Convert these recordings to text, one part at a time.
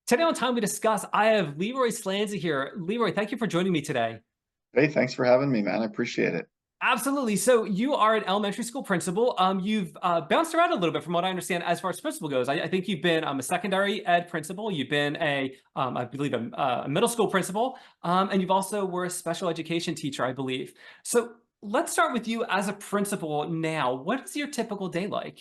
Today on Time We Discuss, I have Leroy Slanza here. Leroy, thank you for joining me today. Hey, thanks for having me, man. I appreciate it. Absolutely. So you are an elementary school principal. You've bounced around a little bit from what I understand as far as principal goes. I think you've been a secondary ed principal. You've been I believe, a middle school principal, and you've also were a special education teacher, I believe. So let's start with you as a principal now. What is your typical day like?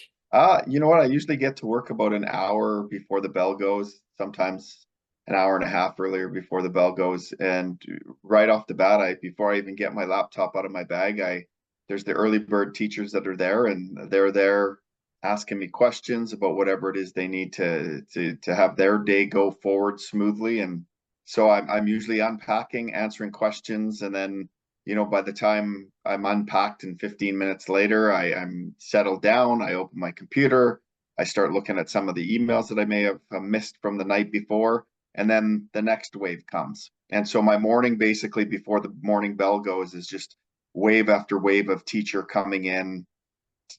You know what? I usually get to work about an hour before the bell goes, sometimes an hour and a half earlier before the bell goes. And right off the bat, before I even get my laptop out of my bag, there's the early bird teachers that are there, and they're there asking me questions about whatever it is they need to have their day go forward smoothly. And so I'm usually unpacking, answering questions, and then by the time I'm unpacked and 15 minutes later, I'm settled down. I open my computer. I start looking at some of the emails that I may have missed from the night before. And then the next wave comes. And so my morning, basically, before the morning bell goes, is just wave after wave of teacher coming in,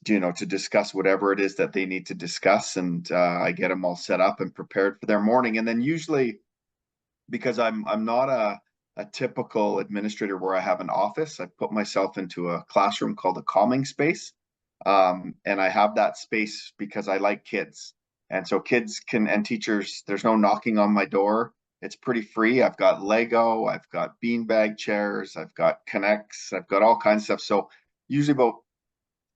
to discuss whatever it is that they need to discuss. And I get them all set up and prepared for their morning. And then usually, because I'm not a typical administrator where I have an office. I put myself into a classroom called a calming space. And I have that space because I like kids. And so kids can, and teachers, there's no knocking on my door. It's pretty free. I've got Lego, I've got beanbag chairs, I've got Connects, I've got all kinds of stuff. So usually about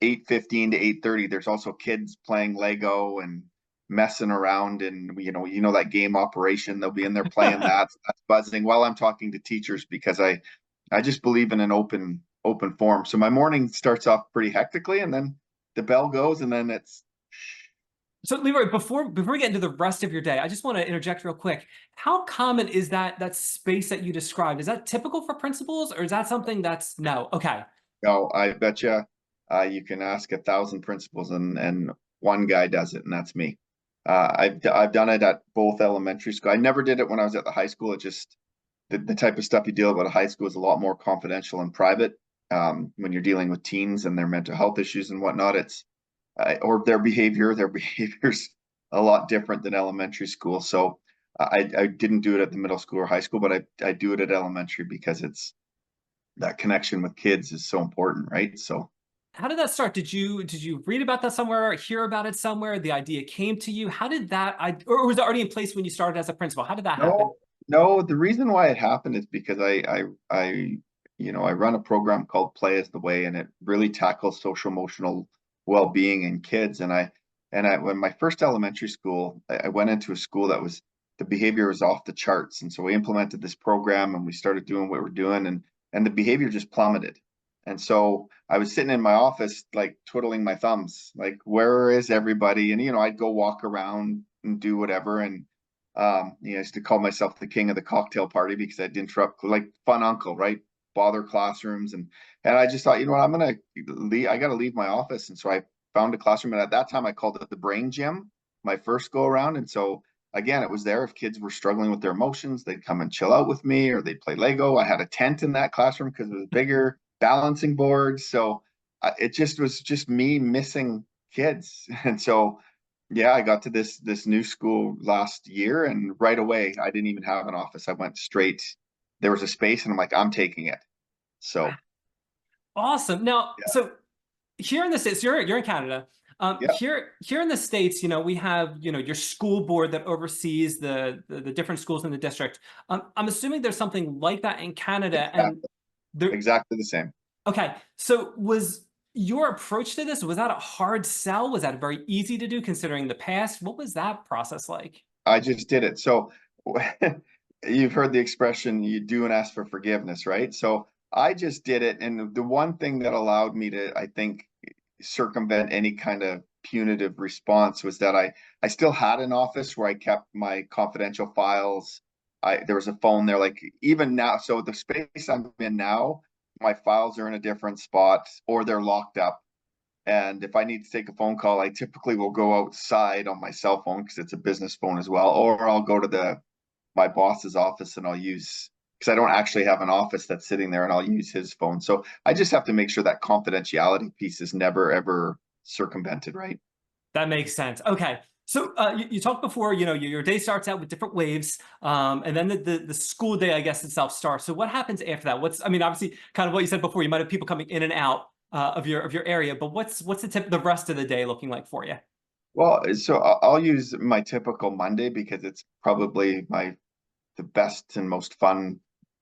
8:15 to 8:30, there's also kids playing Lego and messing around, and that game Operation. They'll be in there playing that's buzzing while I'm talking to teachers, because I just believe in an open forum. So my morning starts off pretty hectically, and then the bell goes, and then it's So Leroy, before we get into the rest of your day, I just want to interject real quick. How common is that space that you described? Is that typical for principals, or is that something that's no? Okay. no, I bet you you can ask 1,000 principals, and one guy does it, and that's me. I've done it at both elementary school. I never did it when I was at the high school. It just the type of stuff you deal with at high school is a lot more confidential and private. When you're dealing with teens and their mental health issues and whatnot, it's or their behavior's a lot different than elementary school. So I didn't do it at the middle school or high school, but I do it at elementary because it's that connection with kids is so important, right? So How did that start? Did you read about that somewhere, hear about it somewhere? The idea came to you. How did or was it already in place when you started as a principal? How did that happen? no, no, the reason why it happened is because I run a program called Play is the Way, and it really tackles social emotional well-being in kids. And I when my first elementary school, I went into a school that was the behavior was off the charts. And so we implemented this program, and we started doing what we're doing, and the behavior just plummeted. And so I was sitting in my office, like twiddling my thumbs, like, where is everybody? And I'd go walk around and do whatever. And I used to call myself the king of the cocktail party because I'd interrupt, like fun uncle, right? Bother classrooms. And I just thought, you know what, I'm gonna leave, I gotta leave my office. And so I found a classroom, and at that time I called it the brain gym, my first go around. And so again, it was there. If kids were struggling with their emotions, they'd come and chill out with me, or they'd play Lego. I had a tent in that classroom because it was bigger, balancing boards. So it just was just me missing kids. And so yeah, I got to this new school last year, and right away I didn't even have an office. I went straight. There was a space, and I'm like, I'm taking it. Wow, So awesome. Now, yeah, so here in the States, you're in Canada. yeah, Here in the States, we have your school board that oversees the different schools in the district. I'm assuming there's something like that in Canada, and exactly, there. exactly the same. Okay, so was your approach to this, was that a hard sell? Was that very easy to do considering the past? What was that process like? I just did it. So you've heard the expression, you do and ask for forgiveness, right? So I just did it. And the one thing that allowed me to, I think, circumvent any kind of punitive response was that I still had an office where I kept my confidential files. There was a phone there, like even now. So the space I'm in now, my files are in a different spot, or they're locked up. And if I need to take a phone call, I typically will go outside on my cell phone because it's a business phone as well, or I'll go to my boss's office, and I'll use, because I don't actually have an office that's sitting there, and I'll use his phone. So I just have to make sure that confidentiality piece is never ever circumvented, right? That makes sense. Okay. So you talked before, your day starts out with different waves, and then the school day, I guess, itself starts. So what happens after that? I mean, obviously, kind of what you said before. You might have people coming in and out of your area, but what's the rest of the day looking like for you? Well, so I'll use my typical Monday because it's probably the best and most fun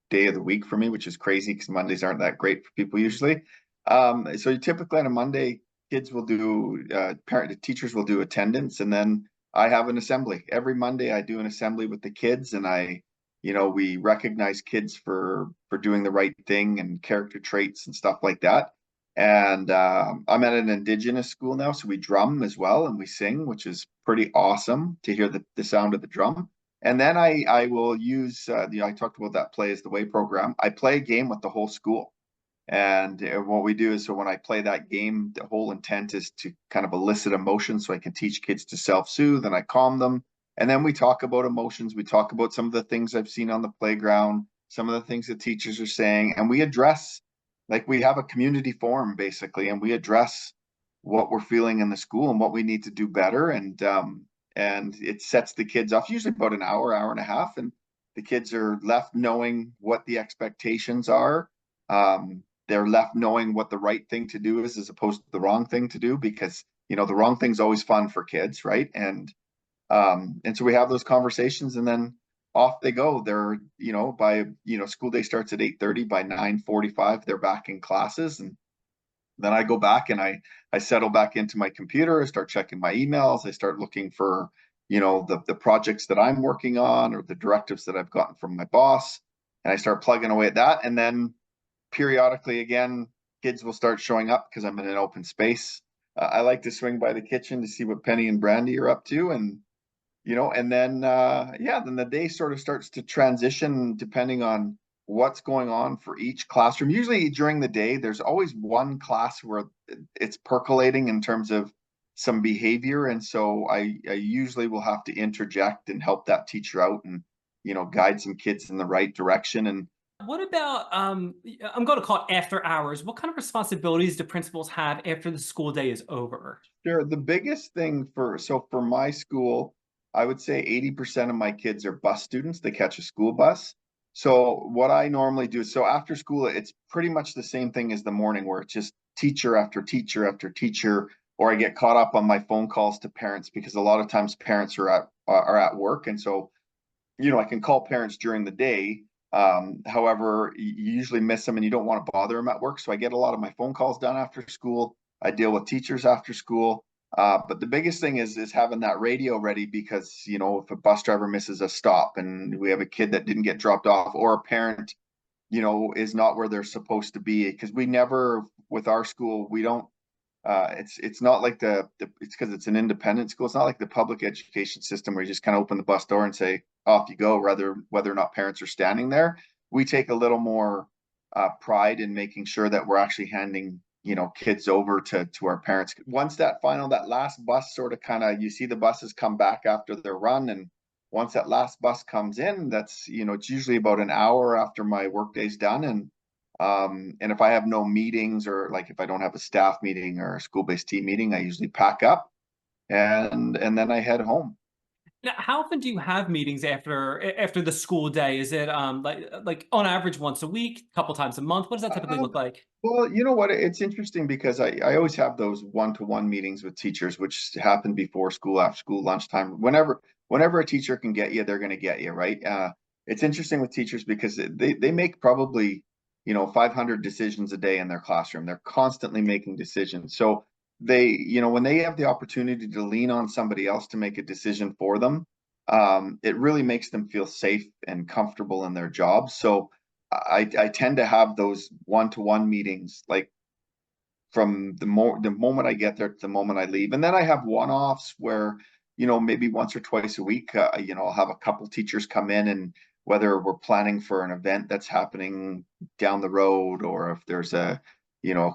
day of the week for me, which is crazy because Mondays aren't that great for people usually. So typically on a Monday, kids will do teachers will do attendance, and then I have an assembly. Every Monday I do an assembly with the kids, and we recognize kids for doing the right thing and character traits and stuff like that. And I'm at an Indigenous school now, so we drum as well and we sing, which is pretty awesome to hear the sound of the drum. And then I will use I talked about that Play is the Way program. I play a game with the whole school. And what we do is, so when I play that game, the whole intent is to kind of elicit emotion so I can teach kids to self-soothe and I calm them. And then we talk about emotions. We talk about some of the things I've seen on the playground, some of the things that teachers are saying, and we address, like we have a community forum basically, and we address what we're feeling in the school and what we need to do better. And it sets the kids off usually about an hour, hour and a half, and the kids are left knowing what the expectations are. They're left knowing what the right thing to do is as opposed to the wrong thing to do, because the wrong thing's always fun for kids, right? And so we have those conversations, and then off they go. They're by school day starts at 8:30. By 9:45 they're back in classes, and then I go back and I settle back into my computer. I start checking my emails. I start looking for the projects that I'm working on or the directives that I've gotten from my boss, and I start plugging away at that. And then periodically again, kids will start showing up because I'm in an open space. I like to swing by the kitchen to see what Penny and Brandy are up to, and then then the day sort of starts to transition depending on what's going on for each classroom. Usually during the day, there's always one class where it's percolating in terms of some behavior, and so I usually will have to interject and help that teacher out and guide some kids in the right direction. And What about I'm going to call it after hours. What kind of responsibilities do principals have after the school day is over? sure. The biggest thing for my school, I would say 80% of my kids are bus students. They catch a school bus. So what I normally do, so after school, it's pretty much the same thing as the morning, where it's just teacher after teacher after teacher, or I get caught up on my phone calls to parents because a lot of times parents are at work, and so I can call parents during the day. However, you usually miss them and you don't want to bother them at work. So I get a lot of my phone calls done after school. I deal with teachers after school. But the biggest thing is having that radio ready, because, if a bus driver misses a stop and we have a kid that didn't get dropped off, or a parent, is not where they're supposed to be. Because we never, with our school, we don't it's not like it's because it's an independent school. It's not like the public education system where you just kind of open the bus door and say off you go, rather whether or not parents are standing there. We take a little more pride in making sure that we're actually handing kids over to our parents. Once that last bus sort of you see the buses come back after their run, and once that last bus comes in, that's it's usually about an hour after my workday's done. And if I have no meetings, or like if I don't have a staff meeting or a school-based team meeting, I usually pack up and then I head home. Now, how often do you have meetings after the school day? Is it like on average once a week, a couple times a month? What does that typically Um, look like? well, you know what? It's interesting because I always have those one-to-one meetings with teachers, which happen before school, after school, lunchtime. Whenever a teacher can get you, they're going to get you, right? It's interesting with teachers because they make probably 500 decisions a day in their classroom. They're constantly making decisions. So when they have the opportunity to lean on somebody else to make a decision for them, it really makes them feel safe and comfortable in their job. So I tend to have those one-to-one meetings, like from the moment I get there to the moment I leave. And then I have one-offs where, maybe once or twice a week, I'll have a couple teachers come in, and whether we're planning for an event that's happening down the road, or if there's a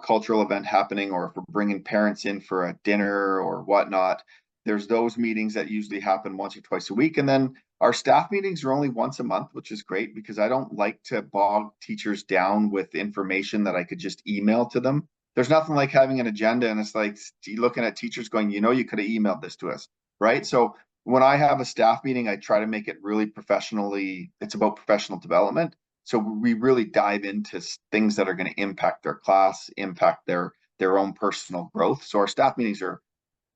cultural event happening, or if we're bringing parents in for a dinner or whatnot, there's those meetings that usually happen once or twice a week. And then our staff meetings are only once a month, which is great because I don't like to bog teachers down with information that I could just email to them. There's nothing like having an agenda and it's like looking at teachers going, you could have emailed this to us, right? So when I have a staff meeting, I try to make it really professionally, it's about professional development. So we really dive into things that are going to impact their class, impact their own personal growth. So our staff meetings are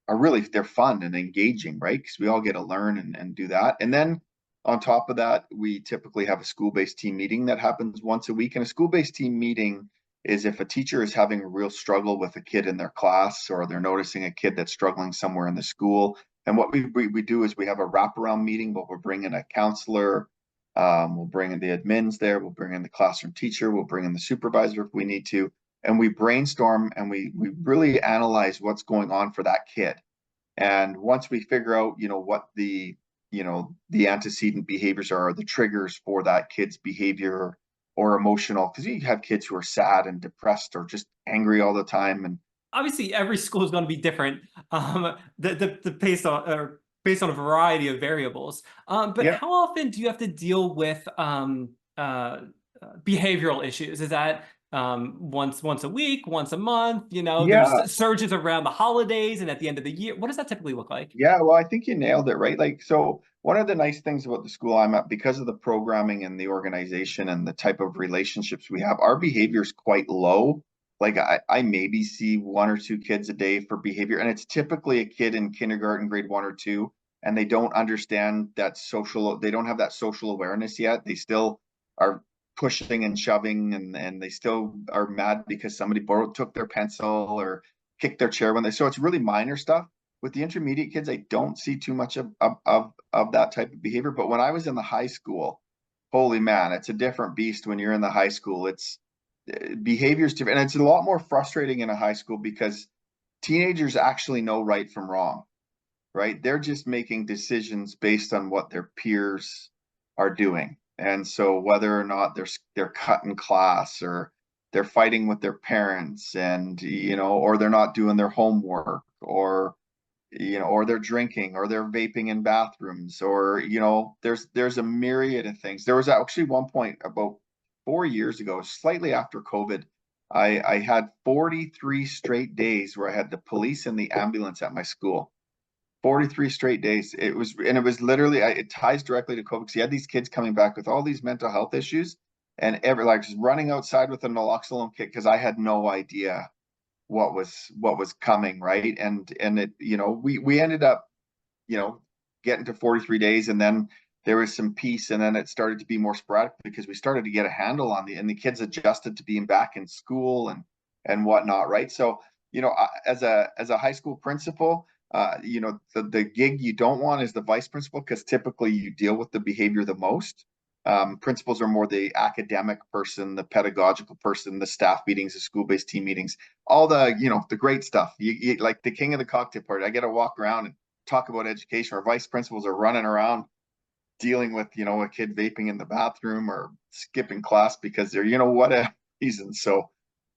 really, they're fun and engaging, right? Because we all get to learn and do that. And then on top of that, we typically have a school-based team meeting that happens once a week. And a school-based team meeting is if a teacher is having a real struggle with a kid in their class, or they're noticing a kid that's struggling somewhere in the school. And what we do is we have a wraparound meeting, but we'll bring in a counselor, we'll bring in the admins there, we'll bring in the classroom teacher, we'll bring in the supervisor if we need to, and we brainstorm and we really analyze what's going on for that kid. And once we figure out, what the antecedent behaviors are, the triggers for that kid's behavior or emotional, because you have kids who are sad and depressed or just angry all the time. And Obviously every school is going to be different, the based on a variety of variables. But yeah, how often do you have to deal with behavioral issues? Is that once a week, once a month? yeah, There's surges around the holidays and at the end of the year. What does that typically look like? yeah. Well, I think you nailed it, right? Like, so one of the nice things about the school I'm at, because of the programming and the organization and the type of relationships we have, our behavior is quite low. Like I maybe see one or two kids a day for behavior, and it's typically a kid in kindergarten, grade one or two, and they don't understand that they don't have that social awareness yet. They still are pushing and shoving, and they still are mad because somebody took their pencil or kicked their chair so it's really minor stuff. With the intermediate kids, I don't see too much of that type of behavior. But when I was in the high school, holy man, it's a different beast when you're in the high school. It's behaviors different, and it's a lot more frustrating in a high school because teenagers actually know right from wrong, right? They're just making decisions based on what their peers are doing. And so whether or not they're cut in class, or they're fighting with their parents, and or they're not doing their homework, or they're drinking, or they're vaping in bathrooms, or there's a myriad of things. There was actually one point about 4 years ago, slightly after COVID, I had 43 straight days where I had the police and the ambulance at my school. 43 straight days. It was literally, it ties directly to COVID, because you had these kids coming back with all these mental health issues, and like just running outside with a naloxone kit because I had no idea what was coming, right? And it, we ended up, you know, getting to 43 days, and then there was some peace, and then it started to be more sporadic because we started to get a handle on and the kids adjusted to being back in school and whatnot, right? So, as a high school principal, the gig you don't want is the vice principal, because typically you deal with the behavior the most. Principals are more the academic person, the pedagogical person, the staff meetings, the school-based team meetings, all the great stuff. You like the king of the cocktail party. I get to walk around and talk about education. Our vice principals are running around dealing with, a kid vaping in the bathroom or skipping class because they're, what a reason. So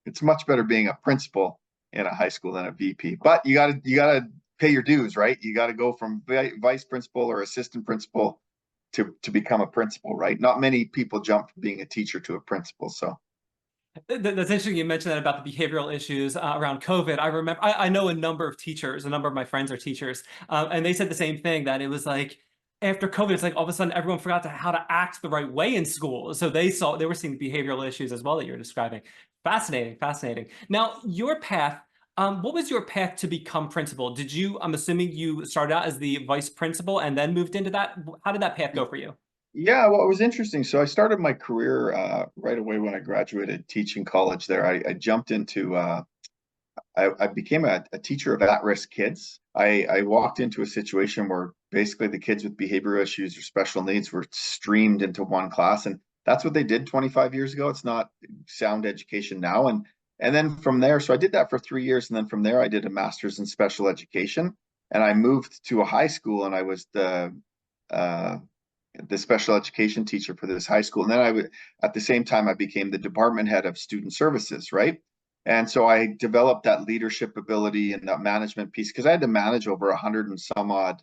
it's much better being a principal in a high school than a VP. But you gotta pay your dues, right? You got to go from vice principal or assistant principal to become a principal, right? Not many people jump from being a teacher to a principal. So That's interesting you mentioned that about the behavioral issues around COVID. I remember, I know a number of teachers, a number of my friends are teachers, and they said the same thing, that it was like after COVID, it's like all of a sudden everyone forgot how to act the right way in school. So they were seeing behavioral issues as well that you're describing. Fascinating, fascinating. Now, your path, what was your path to become principal? I'm assuming you started out as the vice principal and then moved into that. How did that path go for you? yeah, well, it was interesting. So I started my career right away when I graduated teaching college there. I jumped into I became a teacher of at-risk kids. I walked into a situation where basically the kids with behavioral issues or special needs were streamed into one class, and that's what they did 25 years ago. It's not sound education now. And then from there, so I did that for 3 years, and then from there I did a master's in special education, and I moved to a high school, and I was uh, the special education teacher for this high school. And then at the same time, I became the department head of student services, right? And so I developed that leadership ability and that management piece, because I had to manage over 100 and some odd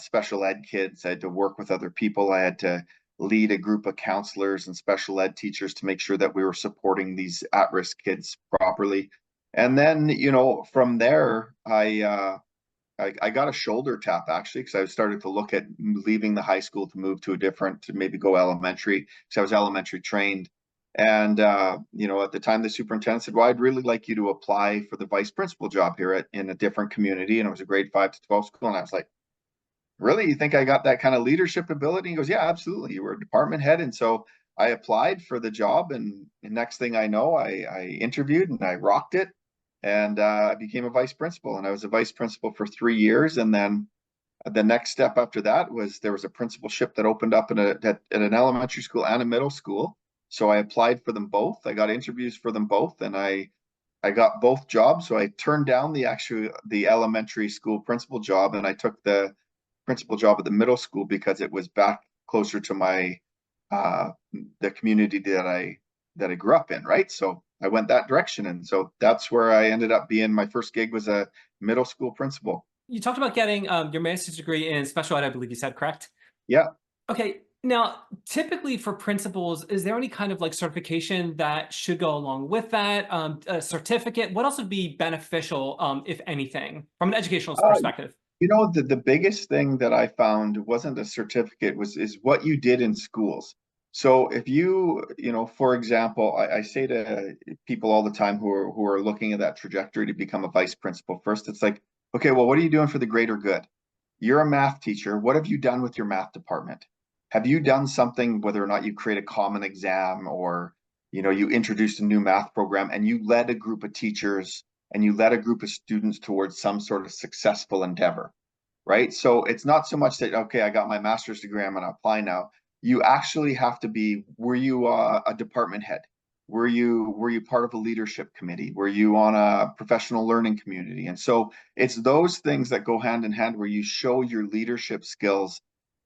special ed kids. I had to work with other people. I had to lead a group of counselors and special ed teachers to make sure that we were supporting these at-risk kids properly. And then, from there, I got a shoulder tap actually because I started to look at leaving the high school to move to a different, to maybe go elementary because I was elementary trained. And at the time, the superintendent said, "Well, I'd really like you to apply for the vice principal job here in a different community." And it was a grade 5 to 12 school. And I was like, "Really? You think I got that kind of leadership ability?" He goes, "Yeah, absolutely. You were a department head." And so I applied for the job, and the next thing I know, I interviewed and I rocked it, and I became a vice principal. And I was a vice principal for 3 years, and then the next step after that was there was a principalship that opened up at an elementary school and a middle school. So I applied for them both. I got interviews for them both, and I got both jobs. So I turned down the elementary school principal job, and I took the principal job at the middle school because it was back closer to my the community that I grew up in, right? So I went that direction, and so that's where I ended up being. My first gig was a middle school principal. You talked about getting your master's degree in special ed, I believe you said, correct? Yeah. Okay. Now, typically for principals, is there any kind of like certification that should go along with that? A certificate? What else would be beneficial, if anything, from an educational Uh, perspective? the biggest thing that I found wasn't a certificate, is what you did in schools. So if for example, I say to people all the time who are looking at that trajectory to become a vice principal, first it's like, okay, well, what are you doing for the greater good? You're a math teacher. What have you done with your math department? Have you done something, whether or not you create a common exam, or you introduced a new math program and you led a group of teachers and you led a group of students towards some sort of successful endeavor, right? So it's not so much that, okay, I got my master's degree, I'm going to apply now. You actually have to be, were you a department head? Were you part of a leadership committee? Were you on a professional learning community? And so it's those things that go hand in hand where you show your leadership skills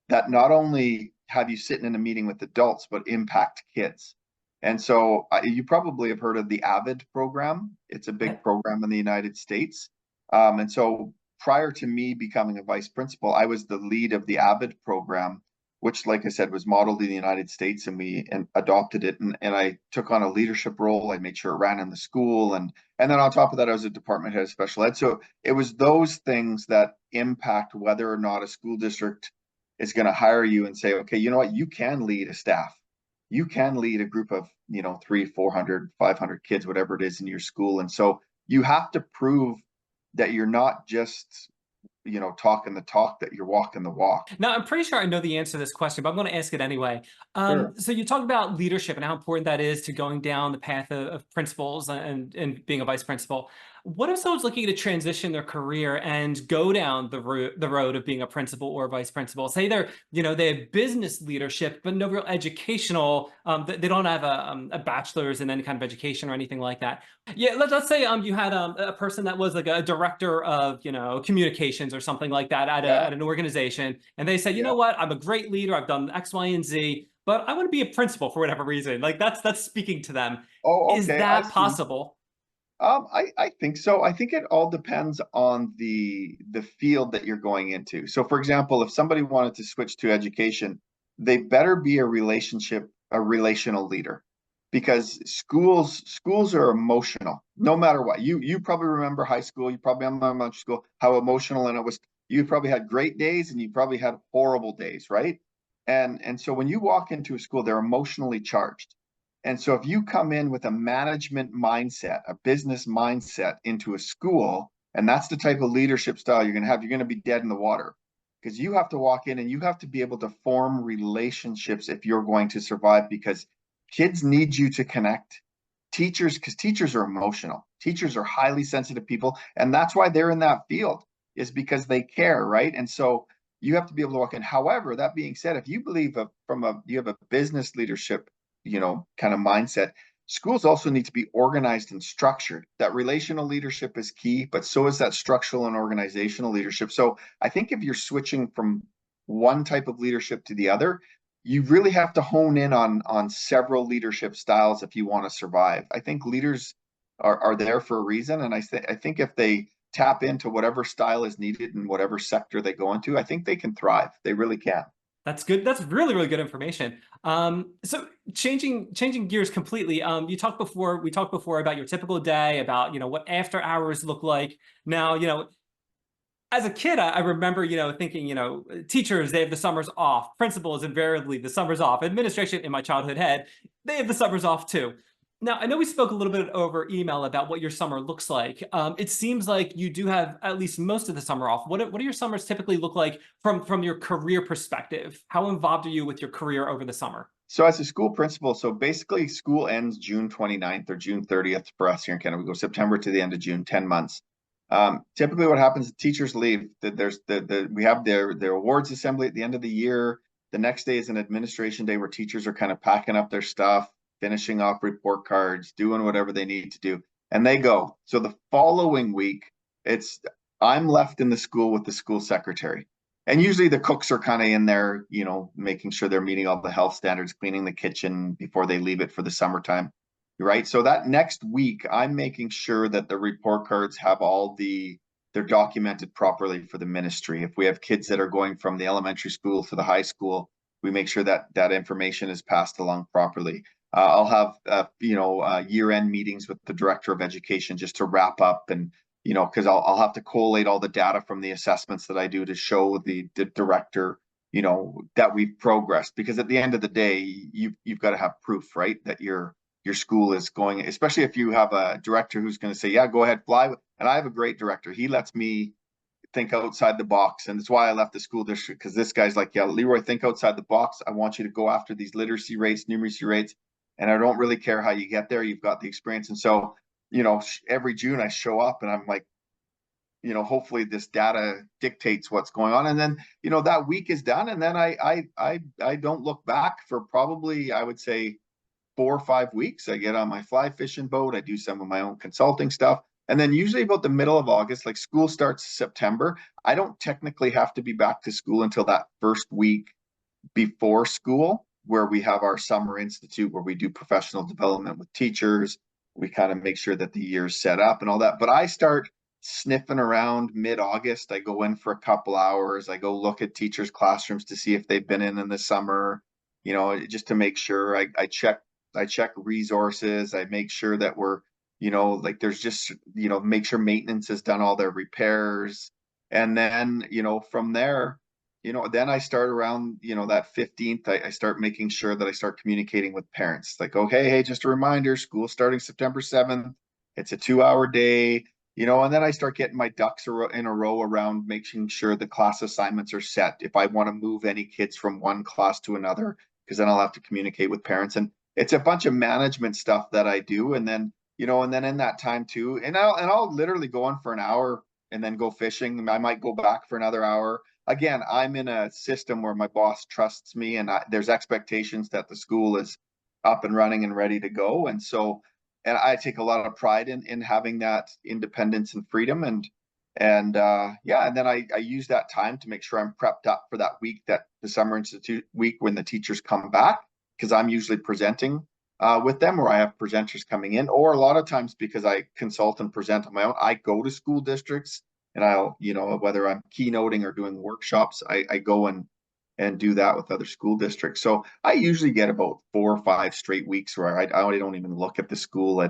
that not only have you sitting in a meeting with adults, but impact kids. And so you probably have heard of the AVID program. It's a Yeah. big program in the United States. And so prior to me becoming a vice principal, I was the lead of the AVID program, which, like I said, was modeled in the United States, and we adopted it. And I took on a leadership role. I made sure it ran in the school. And then on top of that, I was a department head of special ed. So it was those things that impact whether or not a school district is going to hire you and say, okay, you know what, you can lead a staff. You can lead a group of, 300, 400, 500 kids, whatever it is in your school. And so you have to prove that you're not just, talking the talk, that you're walking the walk. Now, I'm pretty sure I know the answer to this question, but I'm going to ask it anyway. Sure. So you talked about leadership and how important that is to going down the path of principals and being a vice principal. What if someone's looking to transition their career and go down the road of being a principal or a vice principal? Say they have business leadership, but no real educational. They don't have a bachelor's in any kind of education or anything like that. Yeah, let's say you had a person that was like a director of communications or something like that Yeah. at an organization, and they said, you Yeah. know what, I'm a great leader, I've done X, Y, and Z, but I want to be a principal for whatever reason. Like that's speaking to them. Oh, Is okay. I that see. possible? I think so. I think it all depends on the field that you're going into. So, for example, if somebody wanted to switch to education, they better be a relational leader, because schools are emotional, no matter what. You probably remember high school, you probably remember elementary school, how emotional, and it was. You probably had great days and you probably had horrible days, right? And so when you walk into a school, they're emotionally charged. And so if you come in with a management mindset, a business mindset into a school, and that's the type of leadership style you're going to have, you're going to be dead in the water, because you have to walk in and you have to be able to form relationships if you're going to survive, because kids need you to connect. Because teachers are emotional. Teachers are highly sensitive people, and that's why they're in that field, is because they care, right? And so you have to be able to walk in. However, that being said, if you believe you have a business leadership kind of mindset, schools also need to be organized and structured. That relational leadership is key, but so is that structural and organizational leadership. So I think if you're switching from one type of leadership to the other, you really have to hone in on several leadership styles if you want to survive. I think leaders are there for a reason, and I think if they tap into whatever style is needed in whatever sector they go into, I think they can thrive. They really can. That's good. That's really, really good information. So changing gears completely. We talked before about your typical day, about what after hours look like. Now, as a kid, I remember, thinking, teachers, they have the summers off. Principals, invariably, the summers off. Administration, in my childhood head, they have the summers off too. Now, I know we spoke a little bit over email about what your summer looks like. It seems like you do have at least most of the summer off. What do your summers typically look like from your career perspective? How involved are you with your career over the summer? So as a school principal, so basically school ends June 29th or June 30th for us here in Canada. We go September to the end of June, 10 months. Typically what happens, teachers leave. There's we have their awards assembly at the end of the year. The next day is an administration day where teachers are kind of packing up their stuff, finishing off report cards, doing whatever they need to do, and they go. So the following week, I'm left in the school with the school secretary. And usually the cooks are kind of in there, making sure they're meeting all the health standards, cleaning the kitchen before they leave it for the summertime, right? So that next week, I'm making sure that the report cards have they're documented properly for the ministry. If we have kids that are going from the elementary school to the high school, we make sure that that information is passed along properly. I'll have, year-end meetings with the director of education just to wrap up and because I'll have to collate all the data from the assessments that I do to show the director, that we've progressed. Because at the end of the day, you've got to have proof, right, that your school is going. Especially if you have a director who's going to say, "Yeah, go ahead, fly." And I have a great director. He lets me think outside the box, and that's why I left the school district. Because this guy's like, "Yeah, Leroy, think outside the box. I want you to go after these literacy rates, numeracy rates, and I don't really care how you get there. You've got the experience." And so every June I show up and I'm like, hopefully this data dictates what's going on. And then, that week is done. And then I don't look back for probably, I would say 4 or 5 weeks. I get on my fly fishing boat. I do some of my own consulting stuff. And then usually about the middle of August, like school starts September, I don't technically have to be back to school until that first week before school, where we have our summer institute where we do professional development with teachers. We kind of make sure that the year's set up and all that. But I start sniffing around mid-August. I go in for a couple hours. I go look at teachers' classrooms to see if they've been in the summer, just to make sure. I check resources. I make sure that we're, like there's just, make sure maintenance has done all their repairs. And then, from there, then I start around, that 15th, I start making sure that I start communicating with parents. Like, okay, hey, just a reminder, school starting September 7th. It's a 2-hour day, and then I start getting my ducks in a row around making sure the class assignments are set. If I want to move any kids from one class to another, because then I'll have to communicate with parents. And it's a bunch of management stuff that I do. And then, and then in that time too, and I'll literally go on for an hour and then go fishing. I might go back for another hour. Again, I'm in a system where my boss trusts me, and there's expectations that the school is up and running and ready to go. And so, and I take a lot of pride in having that independence and freedom. And yeah, and then I use that time to make sure I'm prepped up for that week, that the Summer Institute week when the teachers come back, because I'm usually presenting with them, or I have presenters coming in, or a lot of times because I consult and present on my own, I go to school districts and I'll, whether I'm keynoting or doing workshops, I go and do that with other school districts. So I usually get about 4 or 5 straight weeks where I don't even look at the school.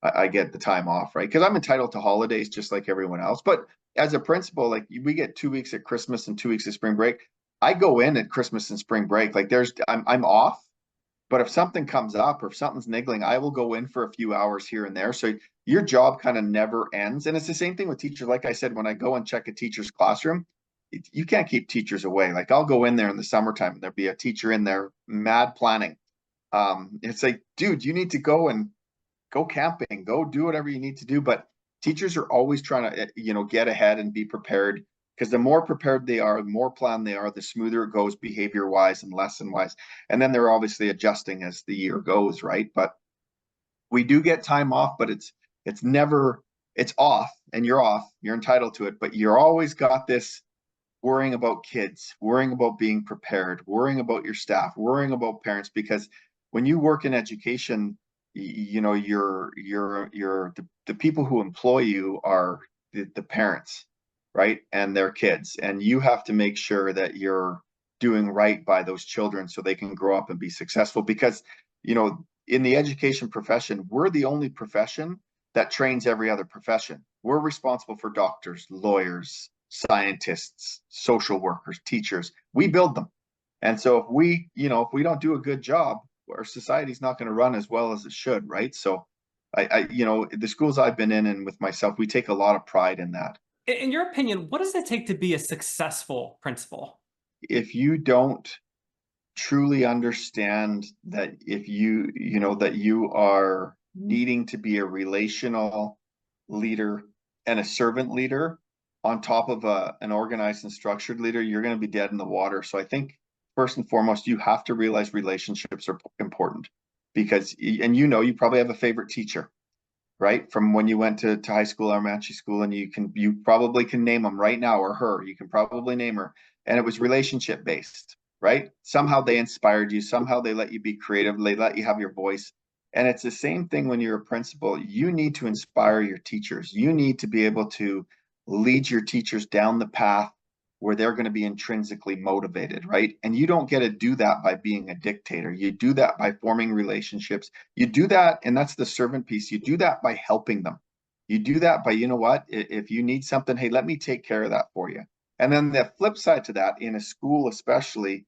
I get the time off, right? Because I'm entitled to holidays just like everyone else. But as a principal, like we get 2 weeks at Christmas and 2 weeks at spring break. I go in at Christmas and spring break. Like I'm off. But if something comes up or if something's niggling, I will go in for a few hours here and there. So your job kind of never ends. And it's the same thing with teachers. Like I said, when I go and check a teacher's classroom, you can't keep teachers away. Like I'll go in there in the summertime and there'll be a teacher in there mad planning. It's like, dude, you need to go and go camping, go do whatever you need to do. But teachers are always trying to, get ahead and be prepared, because the more prepared they are, the more planned they are, the smoother it goes behavior wise and lesson wise. And then they're obviously adjusting as the year goes, right? But we do get time off, but it's never, it's off, and you're entitled to it, but you're always got this worrying about kids, worrying about being prepared, worrying about your staff, worrying about parents, because when you work in education, the people who employ you are the parents, right? And their kids. And you have to make sure that you're doing right by those children so they can grow up and be successful. Because, in the education profession, we're the only profession that trains every other profession. We're responsible for doctors, lawyers, scientists, social workers, teachers. We build them. And so if we, if we don't do a good job, our society's not going to run as well as it should, right? So the schools I've been in and with myself, we take a lot of pride in that. In your opinion, what does it take to be a successful principal? If you don't truly understand that that you are needing to be a relational leader and a servant leader on top of an organized and structured leader, you're going to be dead in the water. So I think first and foremost, you have to realize relationships are important because, and you probably have a favorite teacher, right? From when you went to high school, elementary school, and you probably can name them right now, or her, you can probably name her. And it was relationship based, right? Somehow they inspired you, somehow they let you be creative, they let you have your voice. And it's the same thing when you're a principal. You need to inspire your teachers. You need to be able to lead your teachers down the path where they're going to be intrinsically motivated, right? And you don't get to do that by being a dictator. You do that by forming relationships. You do that, and that's the servant piece. You do that by helping them. You do that by, you know what, if you need something, hey, let me take care of that for you. And then the flip side to that, in a school especially,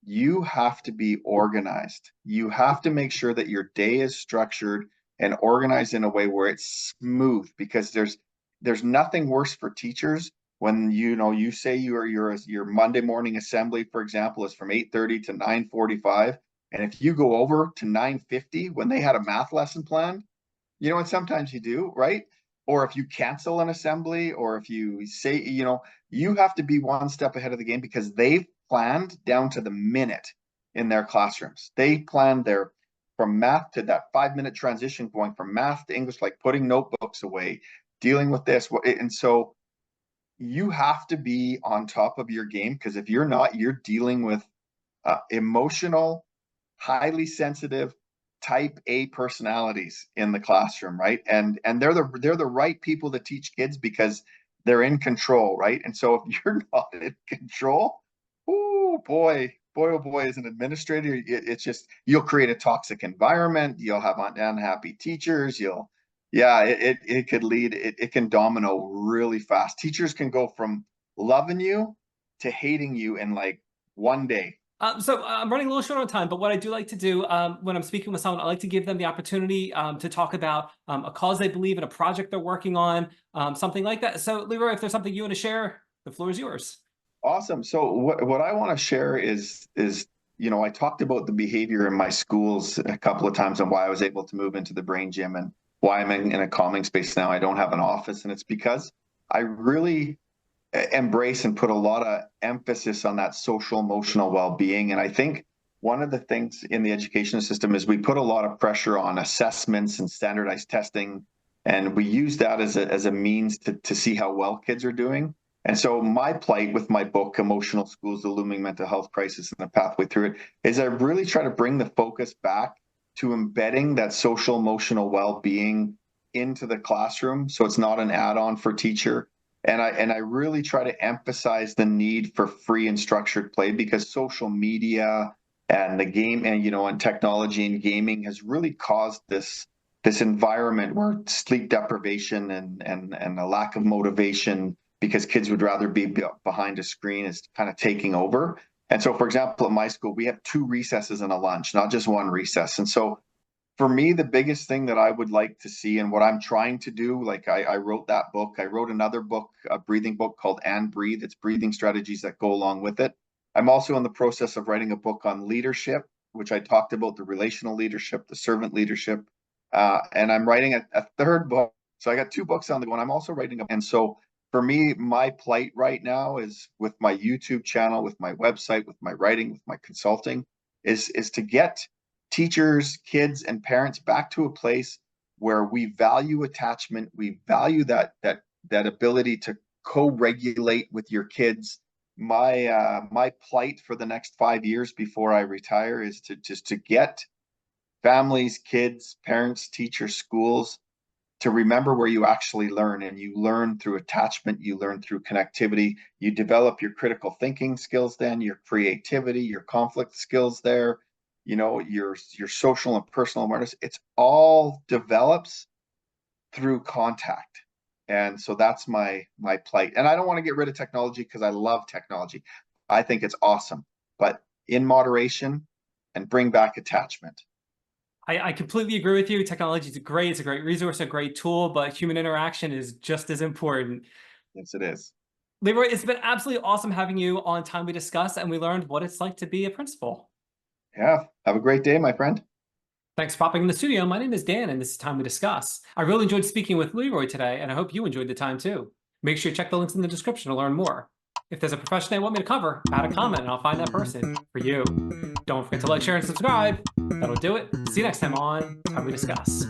you have to be organized. You have to make sure that your day is structured and organized in a way where it's smooth, because there's nothing worse for teachers when you say your Monday morning assembly, for example, is from 8:30 to 9:45, and if you go over to 9:50 when they had a math lesson planned, and sometimes you do, right? Or if you cancel an assembly, or if you say, you have to be one step ahead of the game, because they've planned down to the minute in their classrooms. They planned their from math to that 5-minute transition, going from math to English, like putting notebooks away, dealing with this. And so you have to be on top of your game, because if you're not, you're dealing with emotional, highly sensitive type A personalities in the classroom, right? And they're the right people to teach kids because they're in control, right? And so if you're not in control, oh boy, oh boy, as an administrator, it's just, you'll create a toxic environment. You'll have unhappy teachers. It could lead, it can domino really fast. Teachers can go from loving you to hating you in like one day. So I'm running a little short on time, but what I do like to do when I'm speaking with someone, I like to give them the opportunity to talk about a cause they believe in, a project they're working on, something like that. So Leroy, if there's something you want to share, the floor is yours. Awesome. So what I want to share is I talked about the behavior in my schools a couple of times and why I was able to move into the brain gym and why I'm in a calming space now. I don't have an office, and it's because I really embrace and put a lot of emphasis on that social emotional well-being. And I think one of the things in the education system is we put a lot of pressure on assessments and standardized testing, and we use that as a means to see how well kids are doing. And so my plight with my book, Emotional Schools, The Looming Mental Health Crisis and the Pathway Through It, is I really try to bring the focus back to embedding that social emotional well-being into the classroom, so it's not an add-on for teacher. And I really try to emphasize the need for free and structured play, because social media and the game and technology and gaming has really caused this environment where sleep deprivation and a lack of motivation, because kids would rather be behind a screen, is kind of taking over. And so, for example, at my school, we have 2 recesses and a lunch, not just 1 recess. And so for me, the biggest thing that I would like to see, and what I'm trying to do, like I wrote that book, I wrote another book, a breathing book called And Breathe. It's breathing strategies that go along with it. I'm also in the process of writing a book on leadership, which I talked about, the relational leadership, the servant leadership. And I'm writing a 3rd book. So I got 2 books on the go, and I'm also writing. And so for me, my plight right now is with my YouTube channel, with my website, with my writing, with my consulting, is to get teachers, kids, and parents back to a place where we value attachment, we value that ability to co-regulate with your kids. My plight for the next 5 years before I retire is to get families, kids, parents, teachers, schools to remember where you actually learn. And you learn through attachment, you learn through connectivity, you develop your critical thinking skills, then your creativity, your conflict skills there, your social and personal awareness. It's all develops through contact. And so that's my plight. And I don't want to get rid of technology because I love technology. I think it's awesome, but in moderation and bring back attachment. I completely agree with you. Technology is great. It's a great resource, a great tool, but human interaction is just as important. Yes, it is. Leroy, it's been absolutely awesome having you on Time We Discuss, and we learned what it's like to be a principal. Yeah. Have a great day, my friend. Thanks for popping in the studio. My name is Dan, and this is Time We Discuss. I really enjoyed speaking with Leroy today, and I hope you enjoyed the time too. Make sure you check the links in the description to learn more. If there's a profession they want me to cover, add a comment and I'll find that person for you. Don't forget to like, share, and subscribe. That'll do it. See you next time on Time We Discuss.